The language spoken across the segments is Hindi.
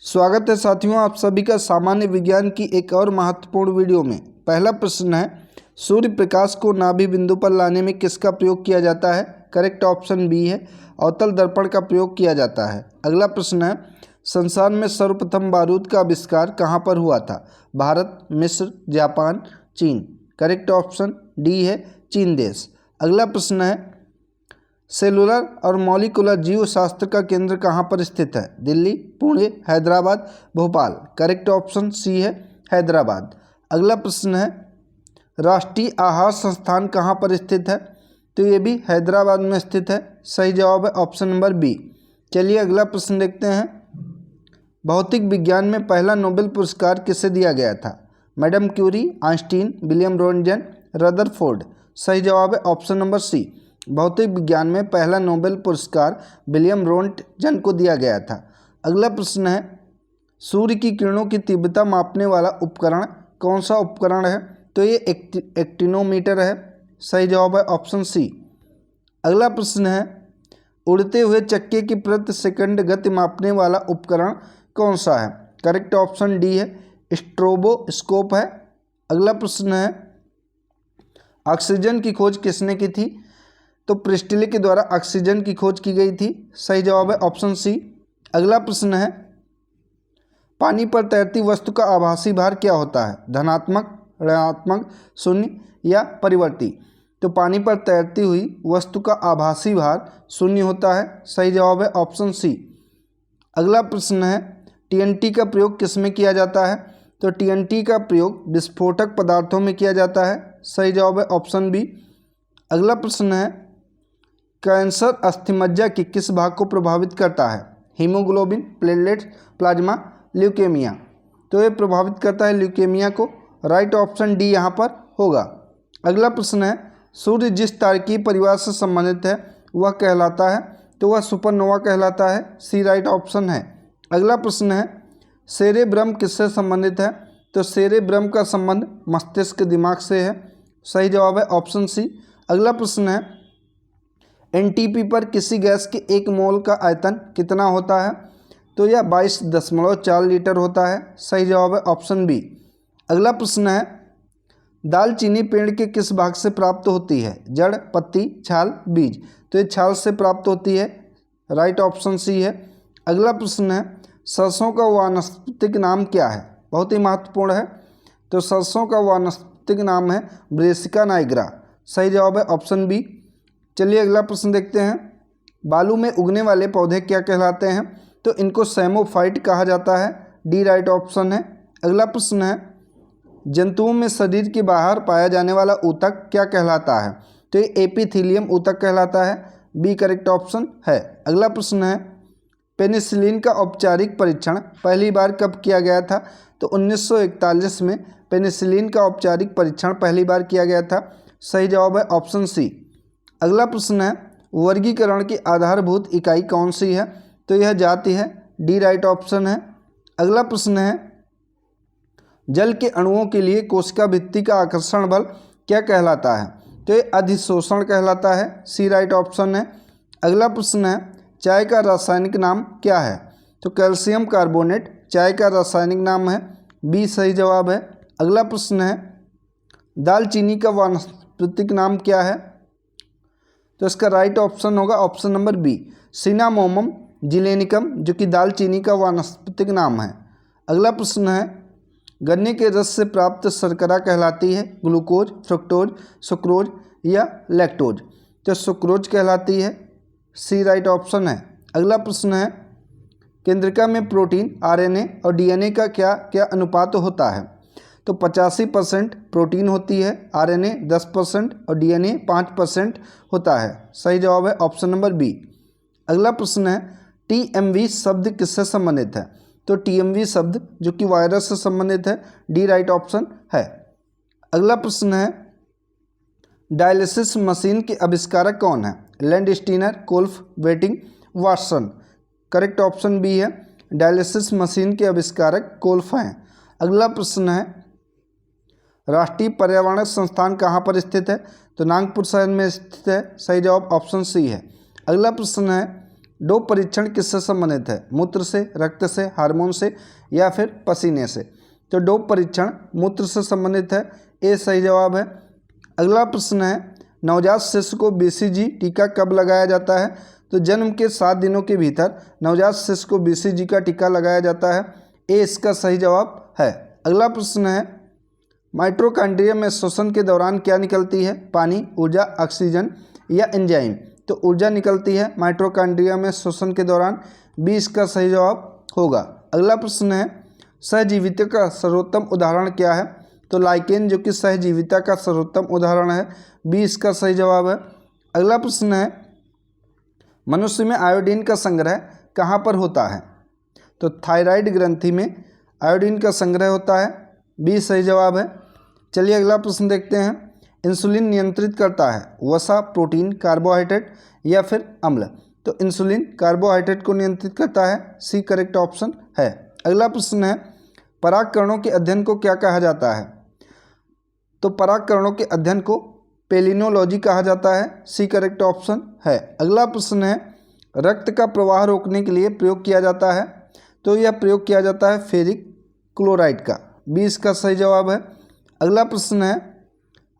स्वागत है साथियों, आप सभी का सामान्य विज्ञान की एक और महत्वपूर्ण वीडियो में। पहला प्रश्न है, सूर्य प्रकाश को नाभि बिंदु पर लाने में किसका प्रयोग किया जाता है? करेक्ट ऑप्शन बी है, अवतल दर्पण का प्रयोग किया जाता है। अगला प्रश्न है, संसार में सर्वप्रथम बारूद का आविष्कार कहाँ पर हुआ था? भारत, मिस्र, जापान, चीन। करेक्ट ऑप्शन डी है, चीन देश। अगला प्रश्न है, सेलुलर और मॉलिकुलर जीव शास्त्र का केंद्र कहाँ पर स्थित है? Delhi, Pune, Hyderabad, Bhopal. Correct option C है, हैदराबाद। अगला प्रश्न है, राष्ट्रीय आहार संस्थान कहाँ पर स्थित है? तो ये भी हैदराबाद में स्थित है। सही जवाब है ऑप्शन नंबर बी। चलिए अगला प्रश्न देखते हैं। भौतिक विज्ञान में पहला नोबेल पुरस्कार किसे दिया गया था? Madam Curie, Einstein, William Roentgen, Rutherford. सही जवाब है ऑप्शन नंबर सी। भौतिक विज्ञान में पहला नोबेल पुरस्कार विलियम रोंटगन को दिया गया था। अगला प्रश्न है, सूर्य की किरणों की तीव्रता मापने वाला उपकरण कौन सा उपकरण है? तो ये एक्टिनोमीटर है। सही जवाब है ऑप्शन सी। अगला प्रश्न है, उड़ते हुए चक्के की प्रति सेकंड गति मापने वाला उपकरण कौन सा है? करेक्ट ऑप्शन डी है, स्ट्रोबोस्कोप है। अगला प्रश्न है, ऑक्सीजन की खोज किसने की थी? तो प्रिस्टले के द्वारा ऑक्सीजन की खोज की गई थी। सही जवाब है ऑप्शन सी। अगला प्रश्न है, पानी पर तैरती वस्तु का आभासी भार क्या होता है? धनात्मक, ऋणात्मक, शून्य या परिवर्ती। तो पानी पर तैरती हुई वस्तु का आभासी भार शून्य होता है। सही जवाब है ऑप्शन सी। अगला प्रश्न है, टीएनटी का प्रयोग किसमें किया जाता है? तो टीएनटी का प्रयोग विस्फोटक पदार्थों में किया जाता है। सही जवाब है ऑप्शन बी। अगला प्रश्न है, कैंसर अस्थिमज्जा के किस भाग को प्रभावित करता है? Haemoglobin, platelets, plasma, leukaemia. तो ये प्रभावित करता है ल्यूकेमिया को। राइट ऑप्शन डी यहाँ पर होगा। अगला प्रश्न है, सूर्य जिस तारकीय परिवार से संबंधित है वह कहलाता है? तो वह सुपरनोवा कहलाता है। सी राइट ऑप्शन है। अगला प्रश्न है, सेरेब्रम किससे संबंधित है? तो सेरेब्रम का संबंध मस्तिष्क दिमाग से है। सही जवाब है ऑप्शन सी। अगला प्रश्न है, एनटीपी पर किसी गैस के 1 मोल का आयतन कितना होता है? तो यह 22.4 लीटर होता है। सही जवाब है ऑप्शन बी। अगला प्रश्न है, दालचीनी पेड़ के किस भाग से प्राप्त होती है? जड़, पत्ती, छाल, बीज। तो ये छाल से प्राप्त होती है। राइट ऑप्शन सी है। अगला प्रश्न है, सरसों का वानस्पतिक नाम क्या है? बहुत ही महत्वपूर्ण है। तो सरसों का वानस्पतिक नाम है ब्रेसिका नाइग्रा। सही जवाब है ऑप्शन बी। चलिए अगला प्रश्न देखते हैं। बालू में उगने वाले पौधे क्या कहलाते हैं? तो इनको सैमोफाइट कहा जाता है। डी राइट ऑप्शन है। अगला प्रश्न है, जंतुओं में शरीर के बाहर पाया जाने वाला ऊतक क्या कहलाता है? तो ये एपिथेलियम ऊतक कहलाता है। बी करेक्ट ऑप्शन है। अगला प्रश्न है, पेनिसिलिन का औपचारिक परीक्षण पहली बार कब किया गया था? तो 1941 में पेनिसिलिन का औपचारिक परीक्षण पहली बार किया गया था। सही जवाब है ऑप्शन सी। अगला प्रश्न है, वर्गीकरण की आधारभूत इकाई कौन सी है? तो यह जाति है। डी राइट ऑप्शन है। अगला प्रश्न है, जल के अणुओं के लिए कोशिका भित्ति का आकर्षण बल क्या कहलाता है? तो ये अधिशोषण कहलाता है। सी राइट ऑप्शन है। अगला प्रश्न है, चाय का रासायनिक नाम क्या है? तो कैल्शियम कार्बोनेट चाय का रासायनिक नाम है। बी सही जवाब है। अगला प्रश्न है, दालचीनी का वानस्पतिक नाम क्या है? तो इसका राइट ऑप्शन होगा ऑप्शन नंबर बी, सिनामोमम जिलेनिकम, जो कि दालचीनी का वानस्पतिक नाम है। अगला प्रश्न है, गन्ने के रस से प्राप्त शर्करा कहलाती है ग्लूकोज, फ्रुक्टोज, सुक्रोज या लैक्टोज? तो सुक्रोज कहलाती है। सी राइट ऑप्शन है। अगला प्रश्न है, केंद्रिका में प्रोटीन, आरएनए और डीएनए का क्या क्या अनुपात होता है? तो 85% प्रोटीन होती है, आरएनए 10% और डीएनए 5% होता है। सही जवाब है ऑप्शन नंबर बी। अगला प्रश्न है, टीएमवी शब्द किससे संबंधित है? तो टीएमवी शब्द जो कि वायरस से संबंधित है। डी राइट ऑप्शन है। अगला प्रश्न है, डायलिसिस मशीन के आविष्कारक कौन है? लैंडस्टीनर, कोल्फ, वेटिंग, वाटसन। करेक्ट ऑप्शन बी है, डायलिसिस मशीन के आविष्कारक कोल्फ हैं। अगला प्रश्न है, राष्ट्रीय पर्यावरण संस्थान कहाँ पर स्थित है? तो नागपुर शहर में स्थित है। सही जवाब ऑप्शन सी है। अगला प्रश्न है, डोप परीक्षण किससे संबंधित है? मूत्र से, रक्त से, हार्मोन से या फिर पसीने से? तो डोप परीक्षण मूत्र से संबंधित है, ए सही जवाब है। अगला प्रश्न है, नवजात शिशु को BCG टीका कब लगाया जाता है? तो जन्म के 7 दिनों के भीतर नवजात शिशु को BCG का टीका लगाया जाता है, ए इसका सही जवाब है। अगला प्रश्न है, माइटोकॉन्ड्रिया में श्वसन के दौरान क्या निकलती है? पानी, ऊर्जा, ऑक्सीजन या एंजाइम? तो ऊर्जा निकलती है माइटोकॉन्ड्रिया में श्वसन के दौरान, बी इसका सही जवाब होगा। अगला प्रश्न है, सहजीविता का सर्वोत्तम उदाहरण क्या है? तो लाइकेन जो कि सहजीविता का सर्वोत्तम उदाहरण है, बी इसका सही जवाब है। अगला प्रश्न है, मनुष्य में आयोडीन का संग्रह कहाँ पर होता है? तो थायराइड ग्रंथि में आयोडीन का संग्रह होता है, बी सही जवाब है। चलिए अगला प्रश्न देखते हैं, इंसुलिन नियंत्रित करता है वसा, प्रोटीन, कार्बोहाइड्रेट या फिर अम्ल? तो इंसुलिन कार्बोहाइड्रेट को नियंत्रित करता है, सी करेक्ट ऑप्शन है। अगला प्रश्न है, परागकणों के अध्ययन को क्या कहा जाता है? तो परागकणों के अध्ययन को पेलिनोलॉजी कहा जाता है, सी करेक्ट ऑप्शन है। अगला प्रश्न है, रक्त का प्रवाह रोकने के लिए प्रयोग किया जाता है? तो यह प्रयोग किया जाता है फेरिक क्लोराइड का, बी इसका सही जवाब है। अगला प्रश्न है,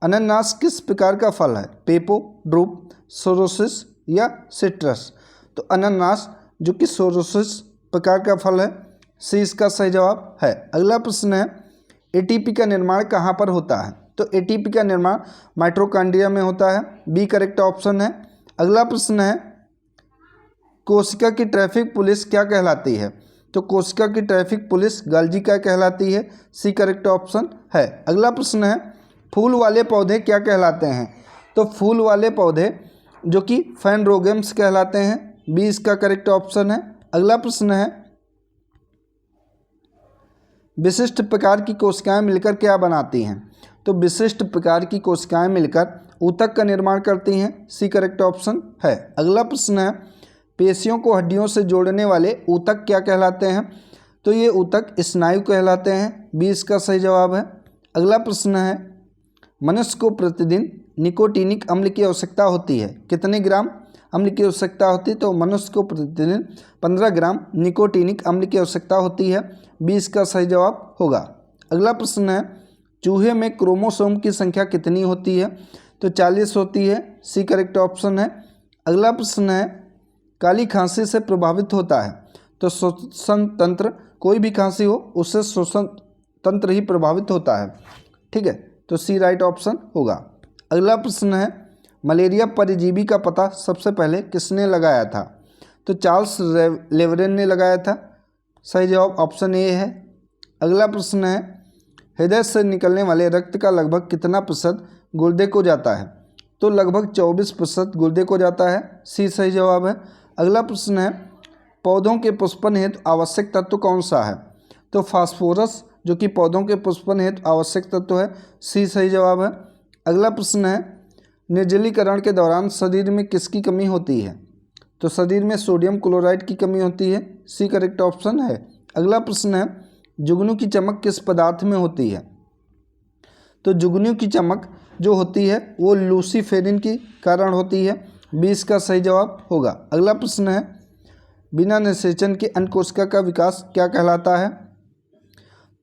अनानास किस प्रकार का फल है? पेपो, ड्रूप, सोरोसिस या सिट्रस? तो अनानास जो कि सोरोसिस प्रकार का फल है, सी इसका सही जवाब है। अगला प्रश्न है, एटीपी का निर्माण कहाँ पर होता है? तो एटीपी का निर्माण माइटोकॉन्ड्रिया में होता है, बी करेक्ट ऑप्शन है। अगला प्रश्न है, कोशिका की ट्रैफिक पुलिस क्या कहलाती है? तो कोशिका की ट्रैफिक पुलिस गाल्जी क्या कहलाती है, सी करेक्ट ऑप्शन है। अगला प्रश्न है, फूल वाले पौधे क्या कहलाते हैं? तो फूल वाले पौधे जो कि फैनरोगेम्स कहलाते हैं, बी इसका करेक्ट ऑप्शन है। अगला प्रश्न है, विशिष्ट प्रकार की कोशिकाएं मिलकर क्या बनाती हैं? तो विशिष्ट प्रकार की कोशिकाएं मिलकर ऊतक का निर्माण करती हैं, सी करेक्ट ऑप्शन है। अगला प्रश्न है, पेशियों को हड्डियों से जोड़ने वाले ऊतक क्या कहलाते हैं? तो ये ऊतक स्नायु कहलाते हैं, बी इसका सही जवाब है। अगला प्रश्न है, मनुष्य को प्रतिदिन निकोटीनिक अम्ल की आवश्यकता होती है, कितने ग्राम अम्ल की आवश्यकता होती है? तो मनुष्य को प्रतिदिन 15 ग्राम निकोटीनिक अम्ल की आवश्यकता होती है, बी इसका सही जवाब होगा। अगला प्रश्न है, चूहे में क्रोमोसोम की संख्या कितनी होती है? तो 40 होती है, सी करेक्ट ऑप्शन है। अगला प्रश्न है, काली खांसी से प्रभावित होता है? तो श्वसन तंत्र, कोई भी खांसी हो उससे श्वसन तंत्र ही प्रभावित होता है, ठीक है, तो सी राइट ऑप्शन होगा। अगला प्रश्न है, मलेरिया परजीवी का पता सबसे पहले किसने लगाया था? तो चार्ल्स लेवरेन ने लगाया था, सही जवाब ऑप्शन ए है। अगला प्रश्न है, हृदय से निकलने वाले रक्त का लगभग कितना प्रतिशत गुर्दे को जाता है? तो लगभग 24% गुर्दे को जाता है, सी सही जवाब है। अगला प्रश्न है, पौधों के पुष्पन हेतु आवश्यक तत्व कौन सा है? तो फास्फोरस जो कि पौधों के पुष्पन हेतु आवश्यक तत्व है, सी सही जवाब है। अगला प्रश्न है, निर्जलीकरण के दौरान शरीर में किसकी कमी होती है? तो शरीर में सोडियम क्लोराइड की कमी होती है, सी करेक्ट ऑप्शन है। अगला प्रश्न है, जुगनू की चमक किस पदार्थ में होती है? तो जुगनू की चमक जो होती है वो लूसीफेरिन के कारण होती है, बी इसका सही जवाब होगा। अगला प्रश्न है, बिना निषेचन के अन्य कोशिका का विकास क्या कहलाता है?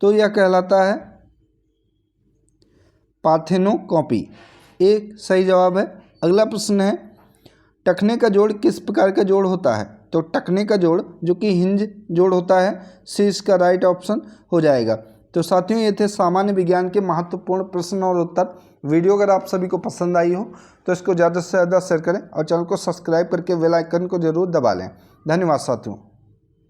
तो यह कहलाता है पार्थेनोकॉपी, एक सही जवाब है। अगला प्रश्न है, टखने का जोड़ किस प्रकार का जोड़ होता है? तो टखने का जोड़ जो कि हिंज जोड़ होता है, सी इसका राइट ऑप्शन हो जाएगा। तो साथियों, ये थे सामान्य विज्ञान के महत्वपूर्ण प्रश्न और उत्तर। वीडियो अगर आप सभी को पसंद आई हो तो इसको ज़्यादा से ज़्यादा शेयर करें और चैनल को सब्सक्राइब करके बेल आइकन को जरूर दबा लें। धन्यवाद साथियों।